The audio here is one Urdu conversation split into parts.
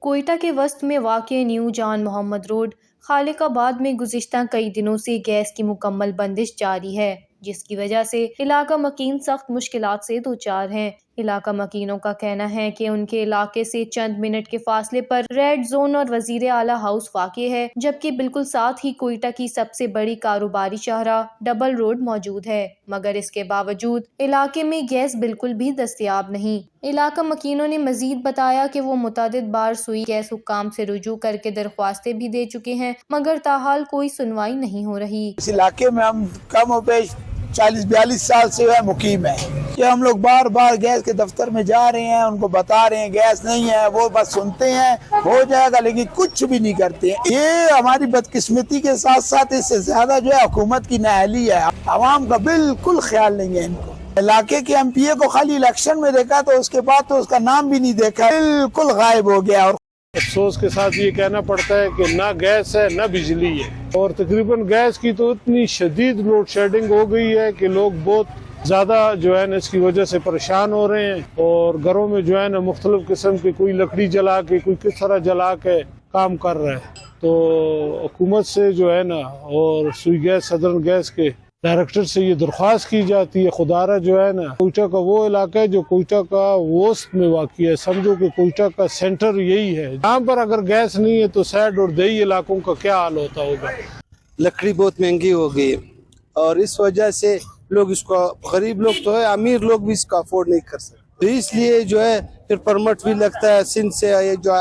کوئٹہ کے وسط میں واقع نیو جان محمد روڈ خالق آباد میں گزشتہ کئی دنوں سے گیس کی مکمل بندش جاری ہے، جس کی وجہ سے علاقہ مکین سخت مشکلات سے دوچار ہیں۔ علاقہ مکینوں کا کہنا ہے کہ ان کے علاقے سے چند منٹ کے فاصلے پر ریڈ زون اور وزیر اعلیٰ ہاؤس واقع ہے، جبکہ بالکل ساتھ ہی کوئٹہ کی سب سے بڑی کاروباری شاہراہ ڈبل روڈ موجود ہے، مگر اس کے باوجود علاقے میں گیس بالکل بھی دستیاب نہیں۔ علاقہ مکینوں نے مزید بتایا کہ وہ متعدد بار سوئی گیس حکام سے رجوع کر کے درخواستیں بھی دے چکے ہیں، مگر تاحال کوئی سنوائی نہیں ہو رہی۔ اس علاقے میں ہم کم و بیش 40-42 سال سے مقیم ہیں کہ ہم لوگ بار بار گیس کے دفتر میں جا رہے ہیں، ان کو بتا رہے ہیں گیس نہیں ہے، وہ بس سنتے ہیں ہو جائے گا لیکن کچھ بھی نہیں کرتے ہیں۔ یہ ہماری بدقسمتی کے ساتھ ساتھ اس سے زیادہ جو ہے حکومت کی نااہلی ہے، عوام کا بالکل خیال نہیں ہے ان کو۔ علاقے کے ایم پی اے کو خالی الیکشن میں دیکھا تو اس کے بعد تو اس کا نام بھی نہیں دیکھا، بالکل غائب ہو گیا۔ اور افسوس کے ساتھ یہ کہنا پڑتا ہے کہ نہ گیس ہے نہ بجلی ہے، اور تقریباً گیس کی تو اتنی شدید لوڈ شیڈنگ ہو گئی ہے کہ لوگ بہت زیادہ جو ہے نا اس کی وجہ سے پریشان ہو رہے ہیں، اور گھروں میں جو ہے نا مختلف قسم کی کوئی لکڑی جلا کے کوئی کس طرح جلا کے کام کر رہا ہے۔ تو حکومت سے جو ہے نا اور سوئی گیس سدرن گیس کے ڈائریکٹر سے یہ درخواست کی جاتی ہے، خدارہ جو ہے نا کوئٹہ کا وہ علاقہ ہے جو کوئٹہ کا وسط میں واقع ہے، سمجھو کہ کوئٹہ کا سینٹر یہی ہے، یہاں پر اگر گیس نہیں ہے تو سائڈ اور دیہی علاقوں کا کیا حال ہوتا ہوگا۔ لکڑی بہت مہنگی ہو گئی ہے اور اس وجہ سے لوگ اس کو، غریب لوگ تو ہے، امیر لوگ بھی اس کو افورڈ نہیں کر سکتے، تو اس لیے جو ہے پھر پرمٹ بھی لگتا ہے، سندھ سے یہ جو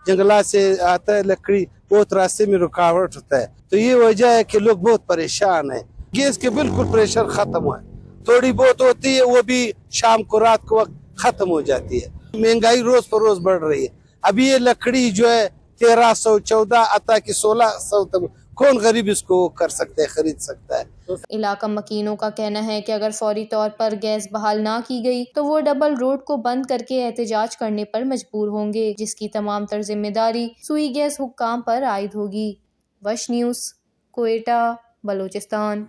جنگلات سے آتا ہے لکڑی، بہت راستے میں رکاوٹ ہوتا ہے، تو یہ وجہ ہے کہ لوگ بہت پریشان ہیں۔ گیس کے بالکل پریشر ختم ہوا ہے، تھوڑی بہت ہوتی ہے وہ بھی شام کو رات کو وقت ختم ہو جاتی ہے۔ مہنگائی روز پر روز بڑھ رہی ہے، ابھی یہ لکڑی جو ہے 1300 14 آتا کہ 1600 تک، کون غریب اس کو کر سکتا ہے، خرید سکتا ہے۔ علاقہ مکینوں کا کہنا ہے کہ اگر فوری طور پر گیس بحال نہ کی گئی تو وہ ڈبل روڈ کو بند کر کے احتجاج کرنے پر مجبور ہوں گے، جس کی تمام تر ذمہ داری سوئی گیس حکام پر عائد ہوگی۔ وش نیوز، کوئٹہ، بلوچستان۔